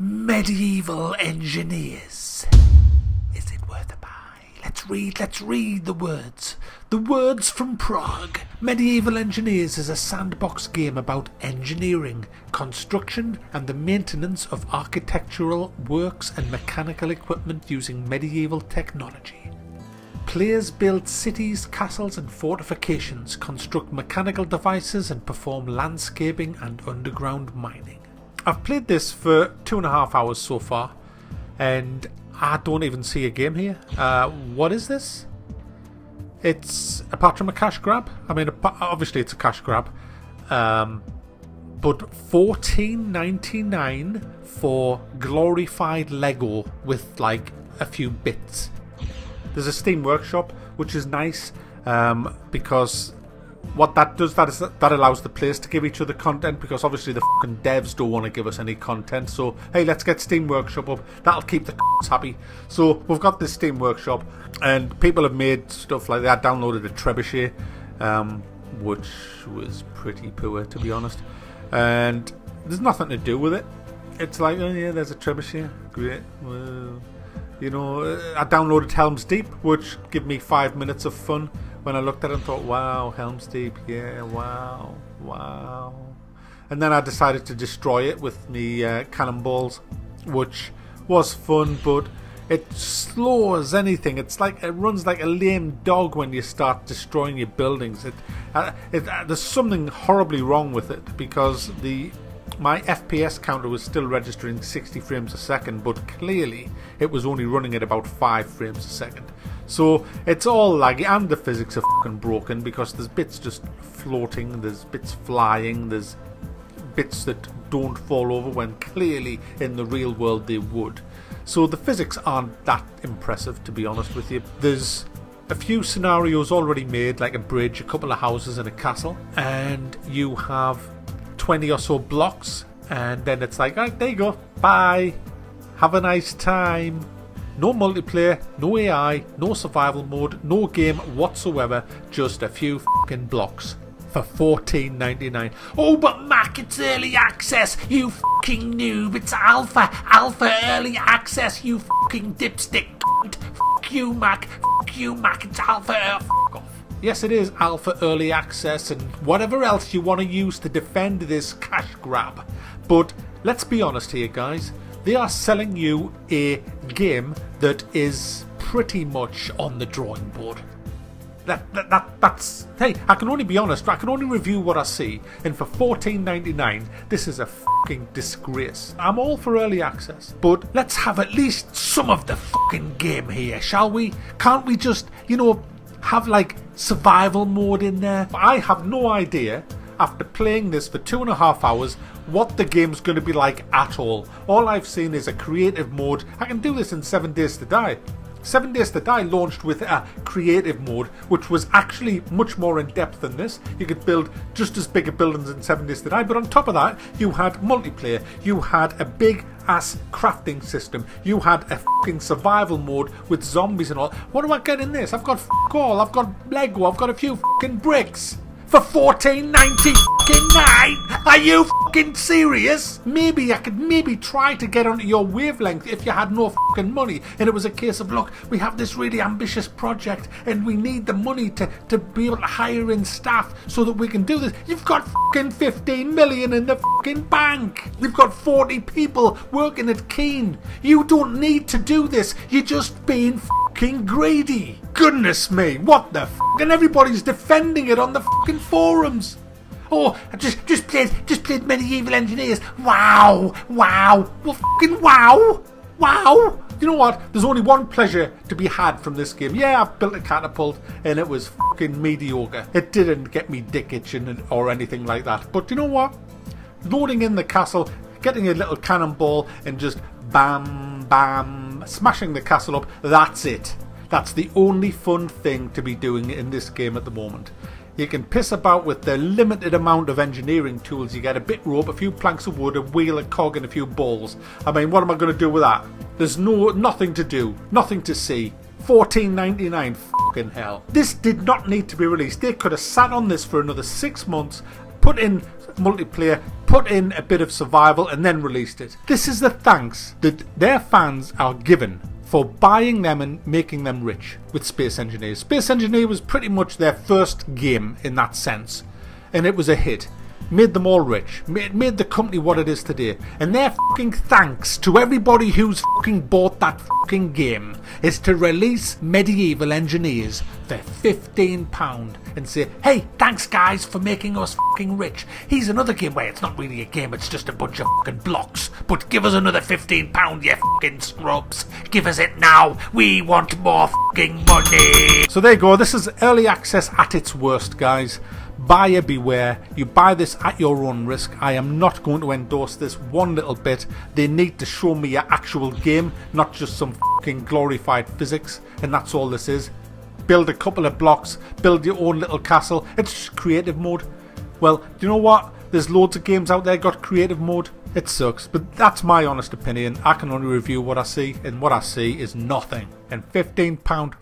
Medieval engineers. Is it worth a buy? Let's read the words. The words from Prague. Medieval Engineers is a sandbox game about engineering, construction and the maintenance of architectural works and mechanical equipment using medieval technology. Players build cities, castles and fortifications, construct mechanical devices and perform landscaping and underground mining. I've played this for 2.5 hours so far and I don't even see a game here. What is this? It's, apart from a cash grab, I mean obviously it's a cash grab, but $14.99 for glorified Lego with like a few bits. There's a Steam Workshop, which is nice, because what that does, that allows the players to give each other content, because obviously the fucking devs don't want to give us any content. So hey, let's get Steam Workshop up. That'll keep the c***s happy. So we've got this Steam Workshop, and people have made stuff like that. I downloaded a Trebuchet, which was pretty poor, to be honest. And there's nothing to do with it. It's like, oh yeah, there's a Trebuchet, great. Well, you know, I downloaded Helm's Deep, which gave me 5 minutes of fun. When I looked at it and thought, wow, Helm's Deep, yeah, wow, wow. And then I decided to destroy it with me cannonballs, which was fun, but it's slow as anything. It's like, it runs like a lame dog when you start destroying your buildings. There's something horribly wrong with it, because my FPS counter was still registering 60 frames a second, but clearly it was only running at about 5 frames a second. So it's all laggy, and the physics are fucking broken, because there's bits just floating, there's bits flying, there's bits that don't fall over when clearly in the real world they would. So the physics aren't that impressive, to be honest with you. There's a few scenarios already made, like a bridge, a couple of houses and a castle, and you have 20 or so blocks, and then it's like, alright, there you go, bye, have a nice time. No multiplayer, no AI, no survival mode, no game whatsoever, just a few fucking blocks for $14.99. Oh, but Mac, it's early access, you fucking noob. It's alpha early access, you fucking dipstick cunt. Fuck you, Mac, it's alpha. Fuck off. Yes, it is alpha early access and whatever else you want to use to defend this cash grab. But let's be honest here, guys. They are selling you a game that is pretty much on the drawing board. That's, hey, I can only be honest, I can only review what I see, and for $14.99, this is a fucking disgrace. I'm all for early access, but let's have at least some of the fucking game here, shall we? Can't we just, you know, have like survival mode in there? I have no idea, after playing this for 2.5 hours, what the game's going to be like at all. All I've seen is a creative mode. I can do this in 7 Days to Die. 7 Days to Die launched with a creative mode, which was actually much more in depth than this. You could build just as big a buildings in 7 Days to Die, but on top of that, you had multiplayer. You had a big ass crafting system. You had a fucking survival mode with zombies and all. What do I get in this? I've got fuck all. I've got Lego. I've got a few fucking bricks. For $14.99? Are you fucking serious? Maybe I could try to get onto your wavelength if you had no fucking money, and it was a case of, look, we have this really ambitious project and we need the money to be able to hire in staff so that we can do this. You've got fucking 15 million in the fucking bank. You've got 40 people working at Keen. You don't need to do this. You're just being fucking greedy. Goodness me, what the fuck? And everybody's defending it on the fucking forums. Oh, I just played Medieval Engineers. Wow, well fucking wow. You know what? There's only one pleasure to be had from this game. Yeah, I've built a catapult and it was fucking mediocre. It didn't get me dick itching or anything like that. But you know what? Loading in the castle, getting a little cannonball and just bam, bam, smashing the castle up, that's it. That's the only fun thing to be doing in this game at the moment. You can piss about with the limited amount of engineering tools. You get a bit rope, a few planks of wood, a wheel, a cog and a few balls. I mean, what am I going to do with that? There's nothing to do, nothing to see. $14.99, fucking hell. This did not need to be released. They could have sat on this for another 6 months, put in multiplayer, put in a bit of survival, and then released it. This is the thanks that their fans are given for buying them and making them rich with Space Engineers. Space Engineer was pretty much their first game in that sense, and it was a hit. Made them all rich, made the company what it is today. And their fucking thanks to everybody who's fucking bought that fucking game is to release Medieval Engineers for £15 and say, hey, thanks guys for making us fucking rich. Here's another game where it's not really a game, it's just a bunch of fucking blocks. But give us another £15, you fucking scrubs. Give us it now. We want more fucking money. So there you go. This is early access at its worst, guys. Buyer beware. You buy this at your own risk. I am not going to endorse this one little bit. They need to show me an actual game, not just some fucking glorified physics, and that's all this is. Build a couple of blocks, build your own little castle. It's just creative mode. Well, do you know what? There's loads of games out there got creative mode. It sucks, but that's my honest opinion. I can only review what I see, and what I see is nothing. And £15